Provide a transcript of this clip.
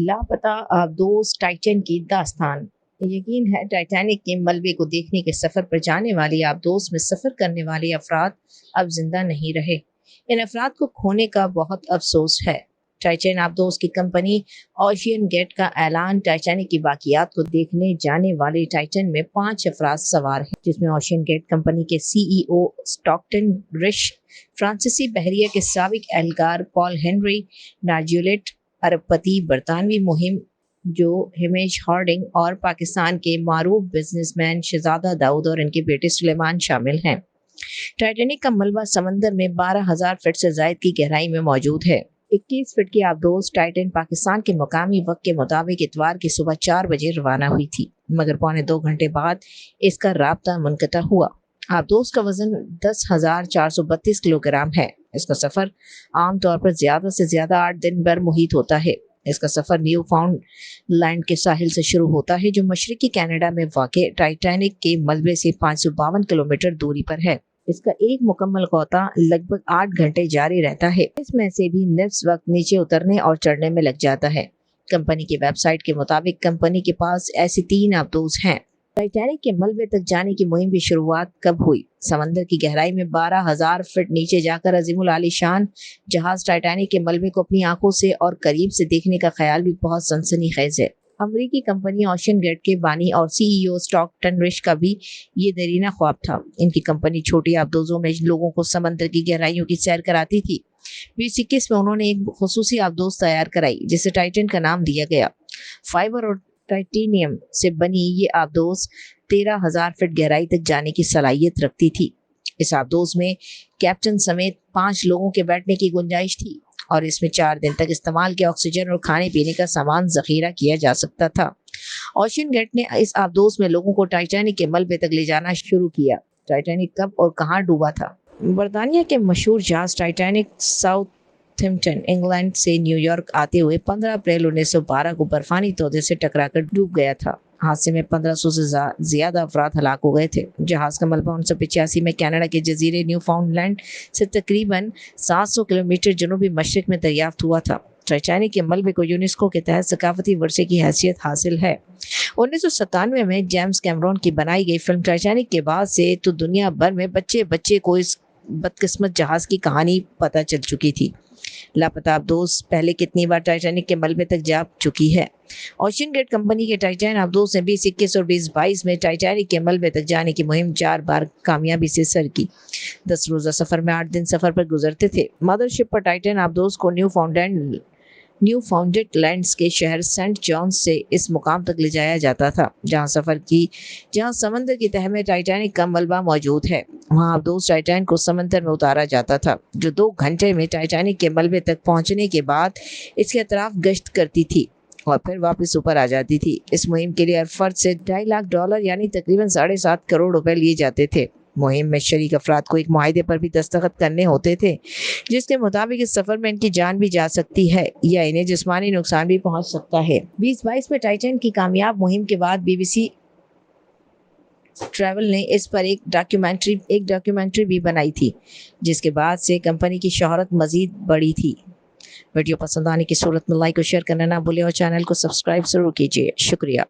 लापता दोस्त टाइटन की दास्तान। यकीन है टाइटैनिक के मलबे को देखने के सफर पर जाने वाली आबदोस में सफर करने वाले अफराद अब जिंदा नहीं रहे। इन अफराद को खोने का बहुत अफसोस है। टाइटैन आबदोस की कंपनी ओशियन गेट का ऐलान। टाइटैनिक की बाकियात को देखने जाने वाले टाइटन में 5 अफराद सवार हैं, जिसमें ओशियन गेट कंपनी के CEO स्टॉकटन रिश, फ्रांसीसी बहरिया के साबिक एहलकार पॉल हेनरी नार्जुलेट, अरबपति बरतानवी मुहिम जो हिमेश हार्डिंग और पाकिस्तान के मारूफ बिजनेसमैन शहजादा दाऊद और इनके बेटे सुलेमान शामिल हैं। टाइटैनिक का मलबा समंदर में 12,000 फीट से ज्यादा की गहराई में मौजूद है। 21 फीट की आबदोस टाइटन पाकिस्तान के मकामी वक्त के मुताबिक इतवार की सुबह 4 बजे रवाना हुई थी, मगर पौने 2 घंटे बाद इसका राब्ता मुनक़ता हुआ। आबदोस का वजन 10,432 किलोग्राम है। इसका सफर आमतौर पर ज्यादा से ज्यादा 8 दिन भर मुहित होता है। इसका सफर न्यू फाउंड लैंड के साहिल से शुरू होता है, जो मशरकी कनाडा में वाक़ टाइटैनिक के मलबे से 552 किलोमीटर दूरी पर है। इसका एक मुकम्मल गोता लगभग 8 घंटे जारी रहता है। इसमें से भी निफ्स वक्त नीचे उतरने और चढ़ने में लग जाता है। कंपनी की वेबसाइट के मुताबिक कंपनी के पास ऐसी 3 आबदोस हैं। टाइटैनिक के मलबे तक जाने की मुहिम की शुरुआत कब हुई? समंदर की गहराई में 12,000 फीट नीचे जाकर अजीमुल आलीशान जहाज टाइटैनिक के मलबे को अपनी आंखों से और करीब से देखने का ख्याल भी बहुत सनसनीखेज है। अमरीकी कंपनी ओशियन गेट के बानी और CEO स्टॉकटन रिश का भी ये देरीना ख्वाब था। इनकी कंपनी छोटी आबदोजों में लोगों को समंदर की गहराइयों की सैर कराती थी। 2021 में उन्होंने एक खुसूसी आबदोज तैयार कराई, जिसे टाइटन का नाम दिया गया। फाइबर और टाइटेनियम से बनी ये आबदोस 13,000 फीट गहराई तक जाने की सलाहियत रखती थी। इस आबदोस में कैप्टन समेत 5 लोगों के बैठने की गुंजाइश थी और इसमें 4 दिन तक इस्तेमाल के ऑक्सीजन और खाने पीने का सामान जखीरा किया जा सकता था। ओशियन गेट ने इस आबदोस में लोगों को टाइटैनिक के मलबे तक ले जाना शुरू किया। टाइटैनिक कब और कहाँ डूबा था? बर्तानिया के मशहूर जहाज टाइटैनिक साउथहैम्पटन इंग्लैंड से न्यूयॉर्क आते हुए 15 अप्रैल 1912 को बर्फानी तोदे से टकराकर डूब गया था। हादसे में 1500 से ज्यादा अफराद हलाक हो गए थे। जहाज का मलबा 1985 में कनाडा के जजीरे न्यू फाउंडलैंड से तकरीबन 700 किलोमीटर जनूबी मशरक में दरियाफ्त हुआ था। टाइटैनिक के मलबे को यूनेस्को के तहत सकाफती वर्षे की हैसियत हासिल है। 1997 में जेम्स कैमरॉन की बनाई गई फिल्म टाइटैनिक के बाद से तो दुनिया भर में बच्चे बच्चे को इस बदकिस्मत जहाज की कहानी पता चल चुकी थी। लापता आबदोस पहले कितनी बार टाइटैनिक के मलबे तक जा चुकी है? ओशियन गेट कंपनी के टाइटैन आबदोस ने 2021 और 2022 में टाइटैनिक के मलबे तक जाने की मुहिम 4 बार कामयाबी से सर की। 10 रोजा सफर में 8 दिन सफर पर गुजरते थे। मदरशिप पर टाइटैन आबदोस को न्यू फाउंडेड लैंड्स के शहर सेंट जॉन्स से इस मुकाम तक ले जाया जाता था, जहां समंदर की तह में टाइटैनिक का मलबा मौजूद है। वहां आबदोस टाइटैन को समंदर में उतारा जाता था, जो 2 घंटे में टाइटैनिक के मलबे तक पहुंचने के बाद इसके अतराफ गश्त करती थी और फिर वापस ऊपर आ जाती थी। इस मुहिम के लिए हर फर्द से $2.5 लाख यानी तकरीबन 7.5 करोड़ रुपए लिए जाते थे। मुहिम में शरीक अफराद को एक मुआहदे पर भी दस्तखत करने होते थे, जिसके मुताबिक इस सफर में इनकी जान भी जा सकती है या इन्हें जिस्मानी नुकसान भी पहुंच सकता है। 2022 में टाइटन की कामयाब मुहिम के बाद BBC ट्रैवल ने इस पर एक डॉक्यूमेंट्री भी बनाई थी, जिसके बाद से कंपनी की शोहरत मजीद बढ़ी थी। वीडियो पसंद आने की सूरत में लाइक और शेयर करना ना भूलें और चैनल को सब्सक्राइब जरूर कीजिए। शुक्रिया।